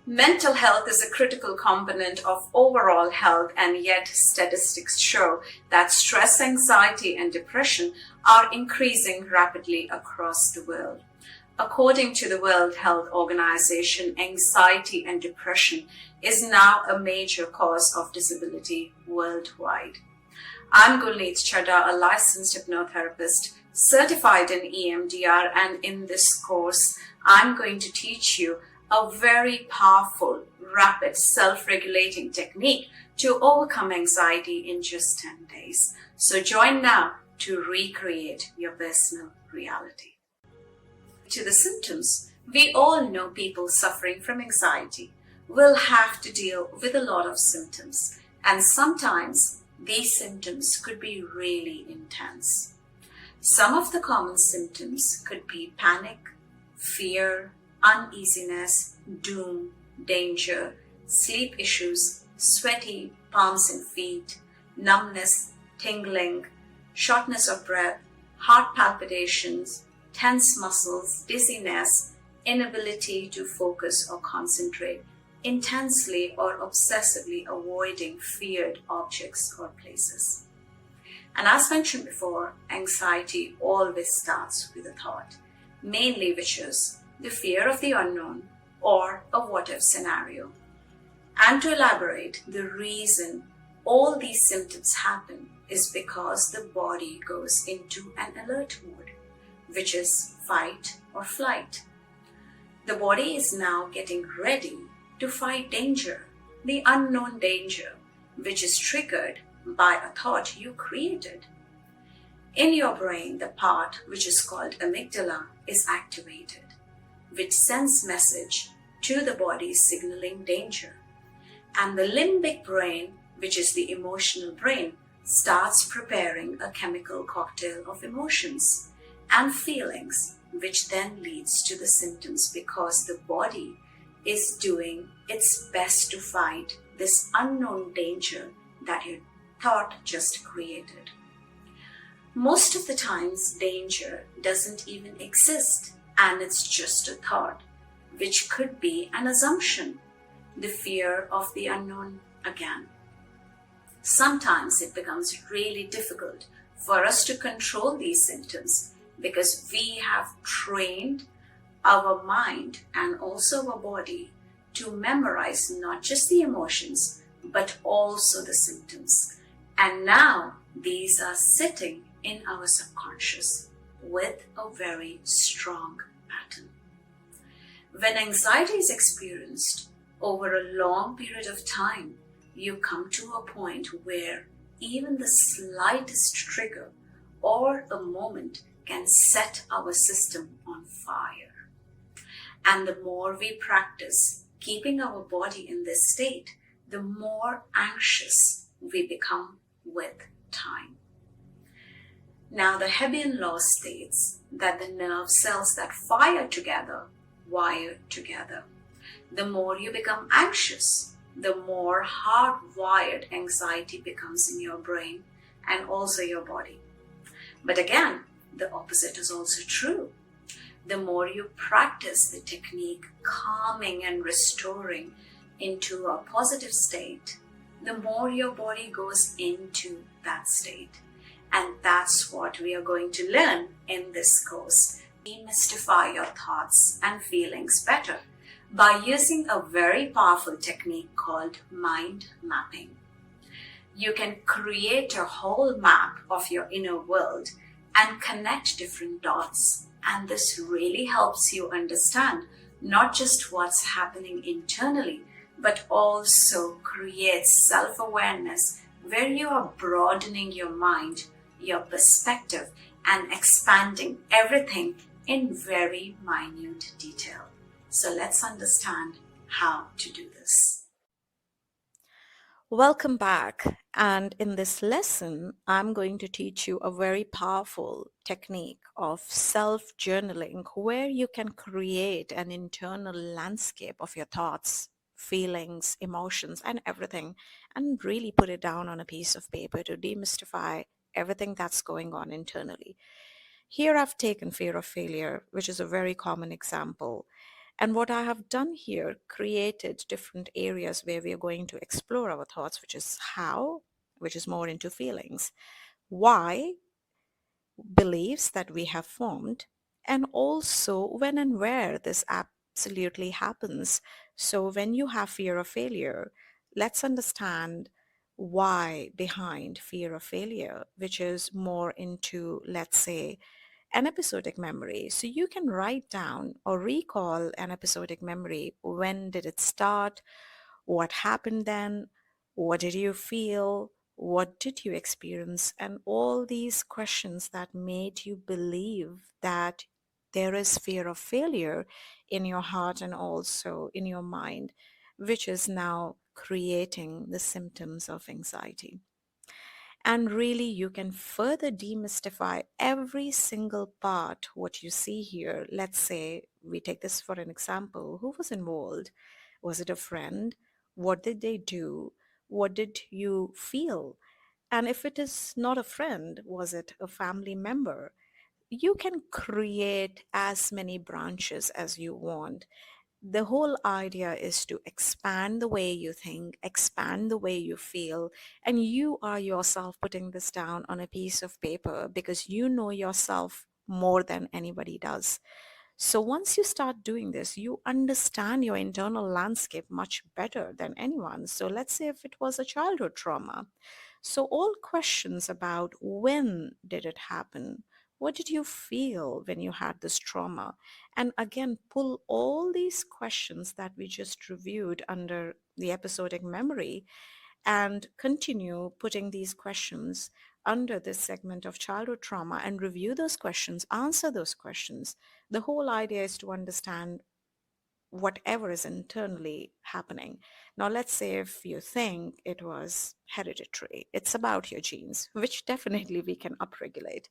Mental health is a critical component of overall health, and yet statistics show that stress, anxiety, and depression are increasing rapidly across the world. According to the World Health Organization, anxiety and depression is now a major cause of disability worldwide. I'm Gulneet Chadha, a licensed hypnotherapist, certified in EMDR, and in this course, I'm going to teach you a very powerful, rapid, self-regulating technique to overcome anxiety in just 10 days. So join now to recreate your personal reality. To the symptoms, we all know people suffering from anxiety will have to deal with a lot of symptoms, and sometimes these symptoms could be really intense. Some of the common symptoms could be panic, fear, uneasiness, doom, danger, sleep issues, sweaty palms and feet, numbness, tingling, shortness of breath, heart palpitations, tense muscles, dizziness, inability to focus or concentrate, intensely or obsessively avoiding feared objects or places. And as mentioned before, anxiety always starts with a thought, mainly which is the fear of the unknown or a what-if scenario. And to elaborate, the reason all these symptoms happen is because the body goes into an alert mode, which is fight or flight. The body is now getting ready to fight danger, the unknown danger, which is triggered by a thought you created. In your brain, the part which is called amygdala is activated, which sends message to the body signaling danger. And the limbic brain, which is the emotional brain, starts preparing a chemical cocktail of emotions and feelings, which then leads to the symptoms because the body is doing its best to fight this unknown danger that your thought just created. Most of the times, danger doesn't even exist, and it's just a thought, which could be an assumption, the fear of the unknown again. Sometimes it becomes really difficult for us to control these symptoms because we have trained our mind and also our body to memorize not just the emotions, but also the symptoms. And now these are sitting in our subconscious with a very strong pattern. When anxiety is experienced over a long period of time, you come to a point where even the slightest trigger or a moment can set our system on fire. And the more we practice keeping our body in this state, the more anxious we become with time. Now, the Hebbian law states that the nerve cells that fire together wire together. The more you become anxious, the more hardwired anxiety becomes in your brain and also your body. But again, the opposite is also true. The more you practice the technique, calming and restoring into a positive state, the more your body goes into that state. And that's what we are going to learn in this course. Demystify your thoughts and feelings better by using a very powerful technique called mind mapping. You can create a whole map of your inner world and connect different dots. And this really helps you understand not just what's happening internally, but also creates self-awareness where you are broadening your mind, your perspective, and expanding everything in very minute detail. So let's understand how to do this. Welcome back, and in this lesson I'm going to teach you a very powerful technique of self-journaling where you can create an internal landscape of your thoughts, feelings, emotions, and everything, and really put it down on a piece of paper to demystify everything that's going on internally. Here I've taken fear of failure, which is a very common example. And what I have done here, created different areas where we are going to explore our thoughts, which is how, which is more into feelings, why, beliefs that we have formed, and also when and where this absolutely happens. So when you have fear of failure, let's understand why behind fear of failure, which is more into, let's say, an episodic memory. So you can write down or recall an episodic memory. When did it start? What happened then? What did you feel? What did you experience? And all these questions that made you believe that there is fear of failure in your heart and also in your mind, which is now creating the symptoms of anxiety. And really, you can further demystify every single part, what you see here. Let's say we take this for an example. Who was involved? Was it a friend? What did they do? What did you feel? And if it is not a friend, was it a family member? You can create as many branches as you want. The whole idea is to expand the way you think, expand the way you feel, and you are yourself putting this down on a piece of paper because you know yourself more than anybody does. So once you start doing this, you understand your internal landscape much better than anyone. So let's say if it was a childhood trauma. So all questions about when did it happen? What did you feel when you had this trauma? And again, pull all these questions that we just reviewed under the episodic memory and continue putting these questions under this segment of childhood trauma and review those questions, answer those questions. The whole idea is to understand whatever is internally happening. Now, let's say if you think it was hereditary, it's about your genes, which definitely we can upregulate.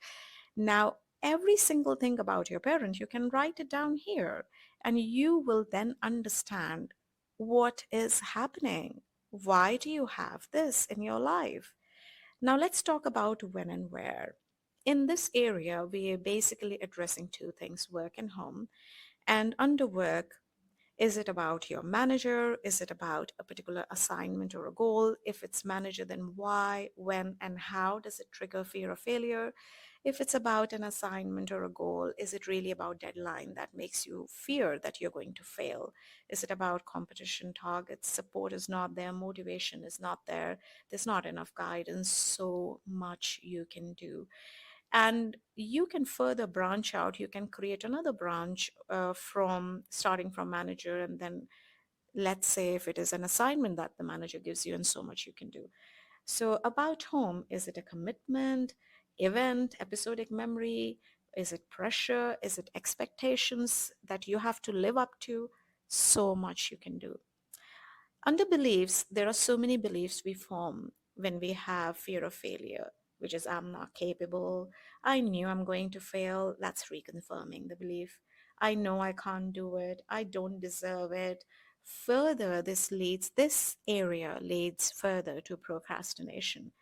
Now, every single thing about your parent, you can write it down here, and you will then understand what is happening. Why do you have this in your life? Now, let's talk about when and where. In this area, we are basically addressing two things, work and home. And under work, is it about your manager? Is it about a particular assignment or a goal? If it's manager, then why, when, and how does it trigger fear of failure? If it's about an assignment or a goal, is it really about deadline that makes you fear that you're going to fail? Is it about competition targets? Support is not there, motivation is not there, there's not enough guidance, so much you can do. And you can further branch out. You can create another branch from starting from manager, and then let's say if it is an assignment that the manager gives you, and so much you can do. So about home, is it a commitment, event, episodic memory? Is it pressure? Is it expectations that you have to live up to? So much you can do. Under beliefs, there are so many beliefs we form when we have fear of failure, which is I'm not capable. I knew I'm going to fail. That's reconfirming the belief. I know I can't do it. I don't deserve it. Further, this area leads further to procrastination,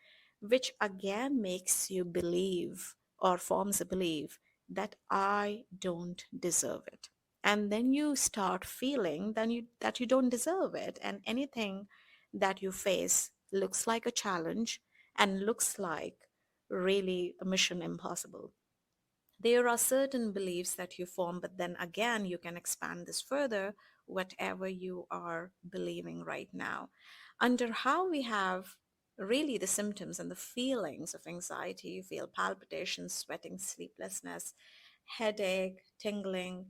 which again makes you believe or forms a belief that I don't deserve it. And then you start feeling that you don't deserve it, and anything that you face looks like a challenge and looks like really a mission impossible. There are certain beliefs that you form, but then again you can expand this further, whatever you are believing right now. Under how we have really the symptoms and the feelings of anxiety, you feel palpitations, sweating, sleeplessness, headache, tingling,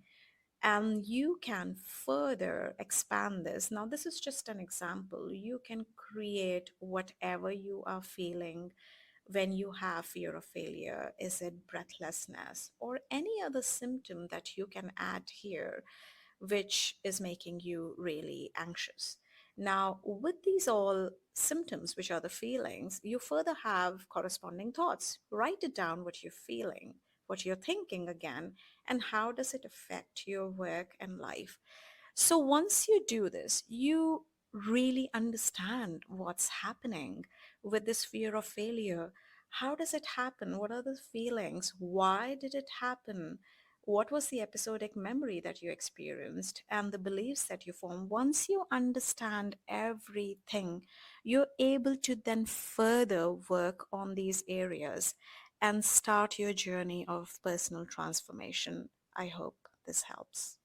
and you can further expand this. Now, this is just an example. You can create whatever you are feeling when you have fear of failure. Is it breathlessness or any other symptom that you can add here, which is making you really anxious? Now, with these all symptoms, which are the feelings, you further have corresponding thoughts. Write it down, what you're feeling, what you're thinking again, and how does it affect your work and life. So once you do this, you really understand what's happening with this fear of failure. How does it happen? What are the feelings? Why did it happen? What was the episodic memory that you experienced and the beliefs that you form? Once you understand everything, you're able to then further work on these areas and start your journey of personal transformation. I hope this helps.